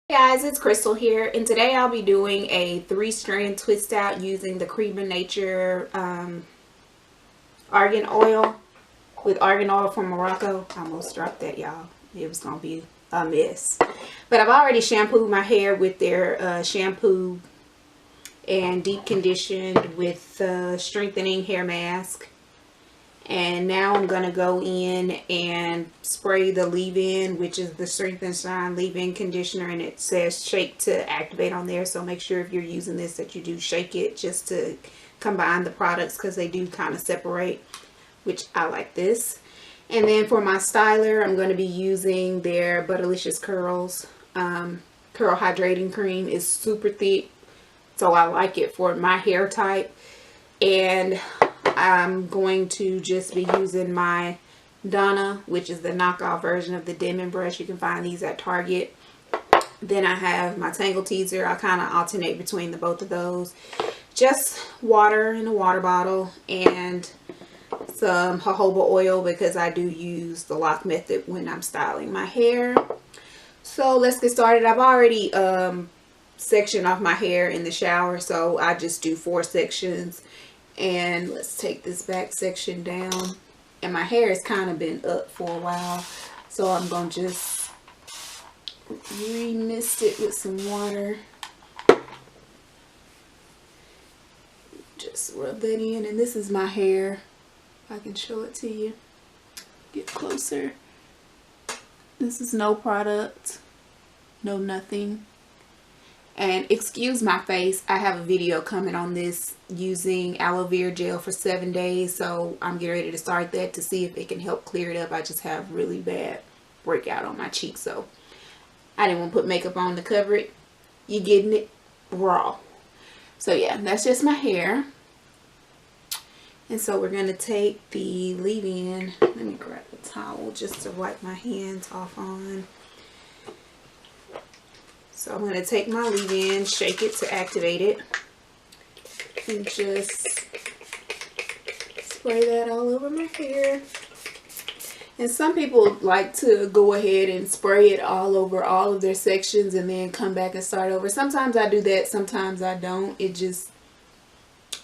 Hey guys, it's Crystal here, and today I'll be doing a 3-strand twist out using the Cream of Nature argan oil with argan oil from Morocco. I almost dropped that, y'all. It was gonna be a mess, but I've already shampooed my hair with their shampoo and deep conditioned with strengthening hair mask. And now I'm going to go in and spray the leave-in, which is the Strength and Shine leave-in conditioner. And it says shake to activate on there. So make sure if you're using this that you do shake it just to combine the products, because they do kind of separate, which I like this. And then for my styler, I'm going to be using their Butter-Licious Curls. Curl Hydrating Cream is super thick, so I like it for my hair type. And I'm going to just be using my Donna, which is the knockoff version of the Demon brush. You can find these at Target. Then I have my Tangle Teaser. I kind of alternate between the both of those. Just water in a water bottle and some jojoba oil, because I do use the lock method when I'm styling my hair. So let's get started. I've already sectioned off my hair in the shower, so I just do 4 sections. And let's take this back section down. And my hair has kind of been up for a while, so I'm going to just re-mist it with some water. Just rub that in. And this is my hair. I can show it to you. Get closer. This is no product. No nothing. And excuse my face, I have a video coming on this using aloe vera gel for 7 days. So I'm getting ready to start that to see if it can help clear it up. I just have really bad breakout on my cheek, so I didn't want to put makeup on to cover it. You getting it raw. So yeah, that's just my hair. And so we're going to take the leave-in. Let me grab a towel just to wipe my hands off on. So I'm going to take my leave-in, shake it to activate it, and just spray that all over my hair. And some people like to go ahead and spray it all over all of their sections and then come back and start over. Sometimes I do that, sometimes I don't. It just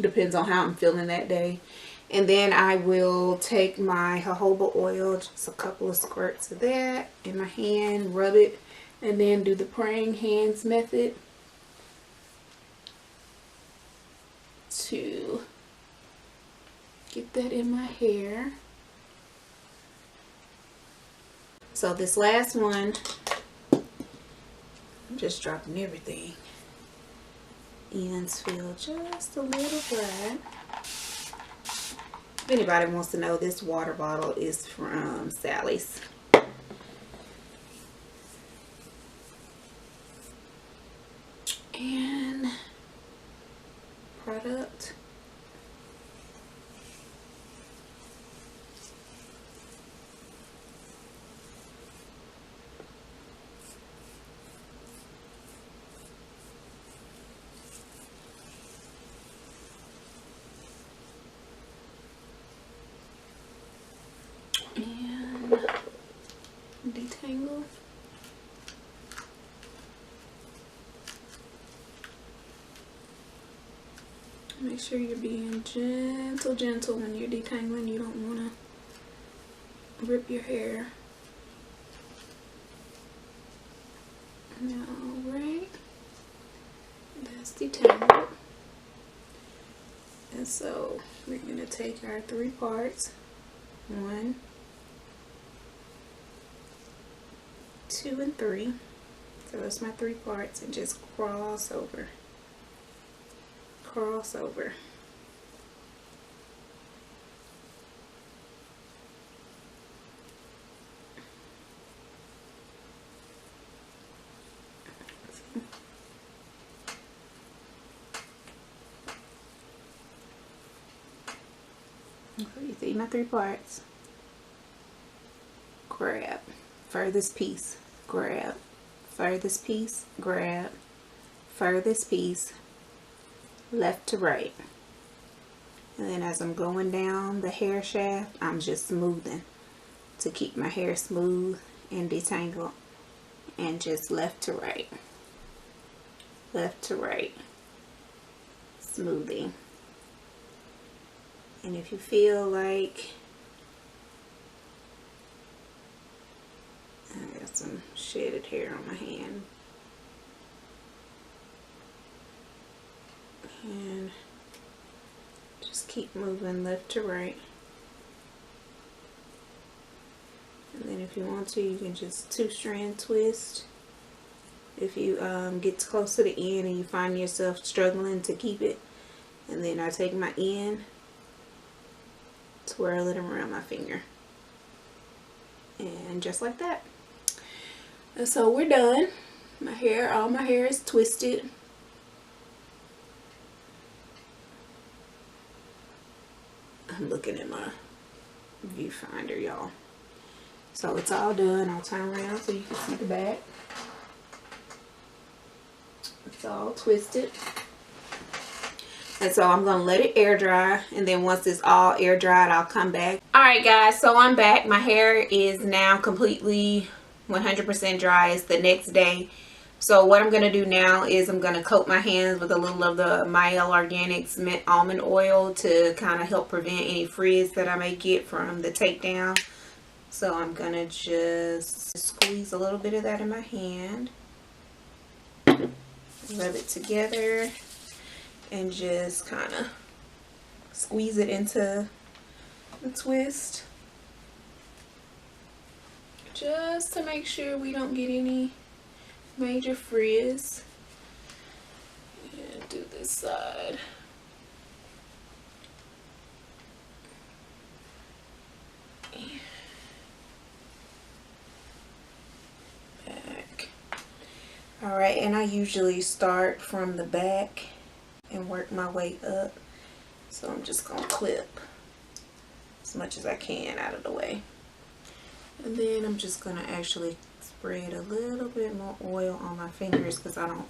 depends on how I'm feeling that day. And then I will take my jojoba oil, just a couple of squirts of that in my hand, rub it. And then do the praying hands method to get that in my hair. So this last one, I'm just dropping everything. Ends feel just a little dry. If anybody wants to know, this water bottle is from Sally's. And product. And detangle. Make sure you're being gentle when you're detangling. You don't want to rip your hair. Alright, that's detangled. And so we're going to take our 3 parts. 1, 2, and 3. So that's my 3 parts, and just cross over. Cross over. So you see my 3 parts. Grab. Furthest piece. Grab. Furthest piece. Grab. Furthest piece. Left to right. And then as I'm going down the hair shaft, I'm just smoothing to keep my hair smooth and detangled, and just left to right. left to right, smoothing. And if you feel like I got some shedded hair on my hand, and just keep moving left to right. And then if you want to, you can just 2-strand twist. If you get close to the end and you find yourself struggling to keep it, and then I take my end, twirl it around my finger, and just like that. And so we're done. My hair, all my hair is twisted. I'm looking at my viewfinder, y'all. So it's all done. I'll turn around so you can see the back. It's all twisted. And so I'm going to let it air dry. And then once it's all air dried, I'll come back. Alright guys, so I'm back. My hair is now completely 100% dry. It's the next day. So what I'm going to do now is I'm going to coat my hands with a little of the Mielle Organics Mint Almond Oil to kind of help prevent any frizz that I may get from the takedown. So I'm going to just squeeze a little bit of that in my hand. Rub it together and just kind of squeeze it into the twist. Just to make sure we don't get any major frizz. And do this side. Back. Alright, and I usually start from the back and work my way up. So I'm just going to clip as much as I can out of the way. And then I'm just going to actually spread a little bit more oil on my fingers because I don't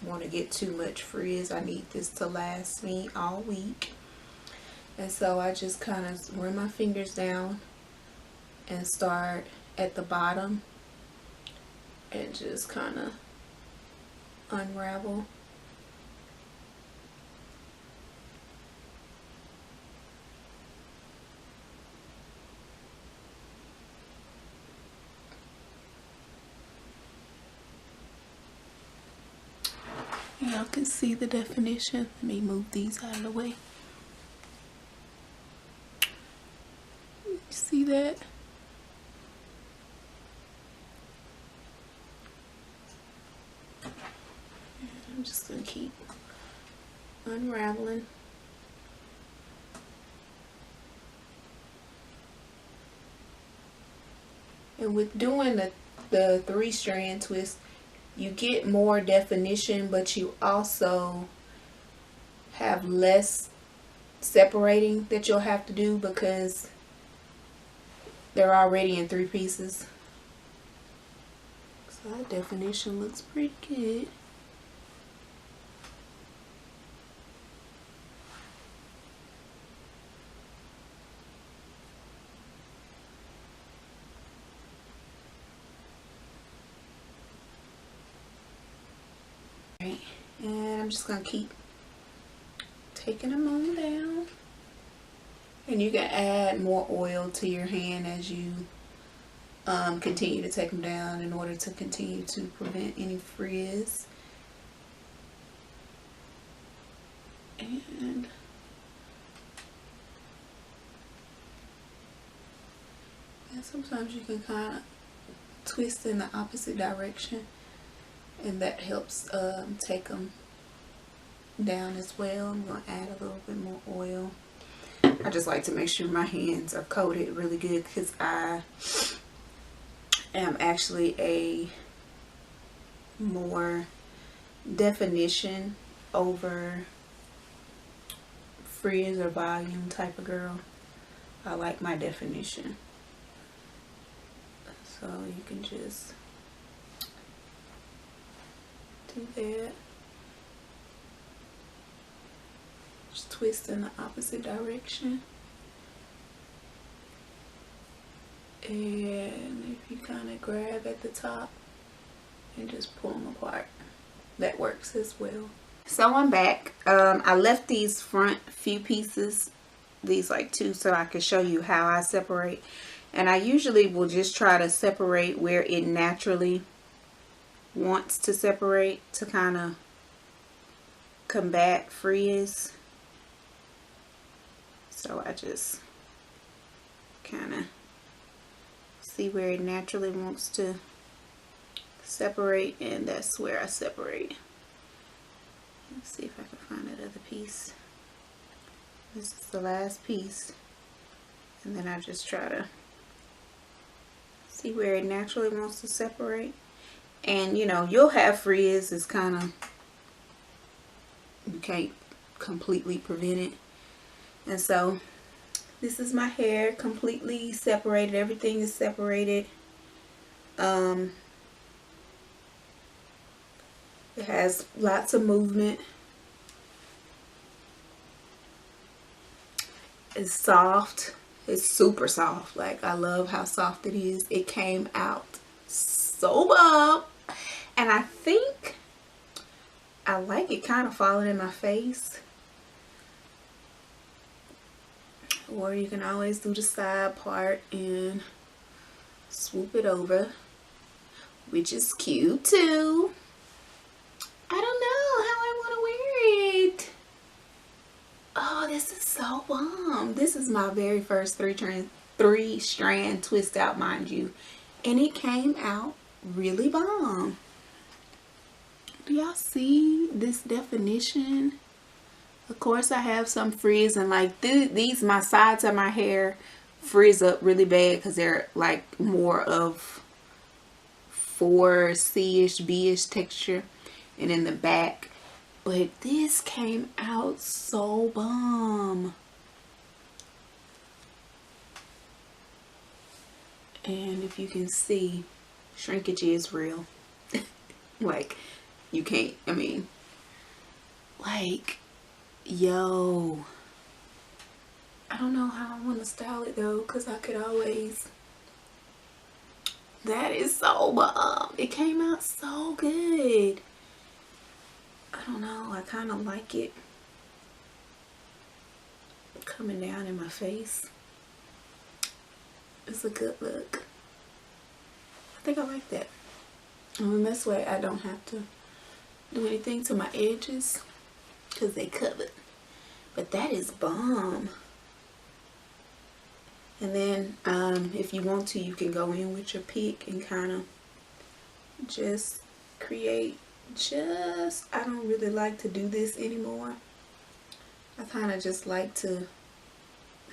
want to get too much frizz. I need this to last me all week. And so I just kind of run my fingers down and start at the bottom and just kind of unravel. Y'all can see the definition. Let me move these out of the way. You see that? I'm just going to keep unraveling. And with doing the 3-strand twist, you get more definition, but you also have less separating that you'll have to do because they're already in 3 pieces. So that definition looks pretty good. And I'm just going to keep taking them on down. And you can add more oil to your hand as you continue to take them down in order to continue to prevent any frizz. And sometimes you can kind of twist in the opposite direction, and that helps take them down as well. I'm going to add a little bit more oil. I just like to make sure my hands are coated really good because I am actually a more definition over frizz or volume type of girl. I like my definition. So you can just do that. Just twist in the opposite direction. And if you kind of grab at the top and just pull them apart. that works as well. So I'm back. I left these front few pieces, these like 2, so I can show you how I separate. And I usually will just try to separate where it naturally wants to separate to kind of combat frizz. So I just kind of see where it naturally wants to separate, and that's where I separate. Let's see if I can find that other piece. This is the last piece, and then I just try to see where it naturally wants to separate. And you know, you'll have frizz. It's kind of, you can't completely prevent it. And so this is my hair completely separated. Everything is separated. It has lots of movement. It's soft. It's super soft. Like, I love how soft it is. It came out so bomb. And I think I like it kind of falling in my face. Or you can always do the side part and swoop it over, which is cute too. I don't know how I want to wear it. Oh, this is so bomb. This is my very first 3-strand twist out, mind you. And it came out really bomb. Do y'all see this definition? Of course I have some frizz, and like these my sides of my hair frizz up really bad because they're like more of 4C-ish, B-ish texture, and in the back. But this came out so bomb. And if you can see, shrinkage is real. Like, you can't, I mean, like, yo, I don't know how I want to style it though, because I could always, that is so bomb. It came out so good. I don't know, I kind of like it coming down in my face. It's a good look. I think I like that. And this way I don't have to do anything to my edges because they covered. But that is bomb. And then if you want to, you can go in with your pick and kind of just create just, I don't really like to do this anymore. I kind of just like to,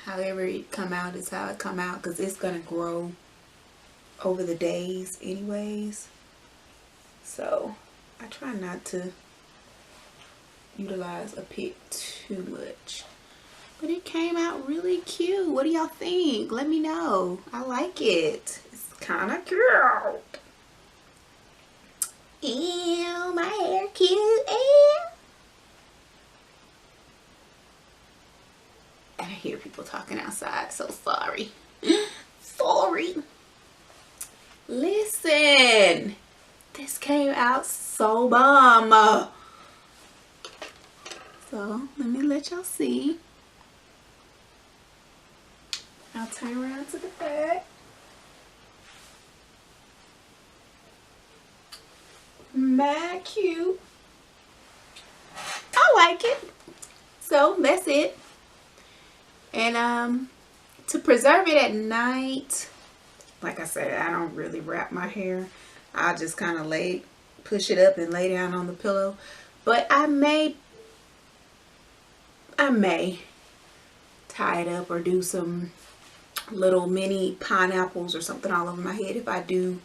however it come out is how it come out, because it's going to grow over the days anyways. So I try not to utilize a pick too much. But it came out really cute. What do y'all think? Let me know. I like it. It's kind of cute. Ew, my hair cute. Ew. And I hear people talking outside, so sorry. Sorry. Listen, this came out so bomb. So let me let y'all see. I'll turn around to the back. Mad cute. I like it. So that's it. And to preserve it at night, like I said, I don't really wrap my hair. I'll just kind of push it up and lay down on the pillow. But I may tie it up or do some little mini pineapples or something all over my head. If I do,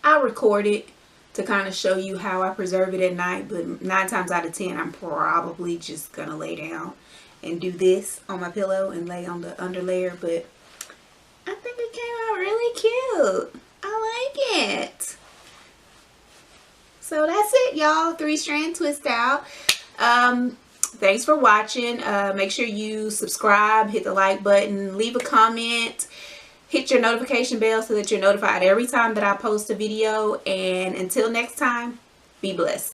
I'll record it to kind of show you how I preserve it at night. But 9 times out of 10, I'm probably just gonna lay down and do this on my pillow and lay on the underlayer. But I think it came out really cute. I like it. So that's it, y'all. 3-strand twist out. Thanks for watching. Make sure you subscribe, hit the like button, leave a comment, hit your notification bell so that you're notified every time that I post a video. And until next time, be blessed.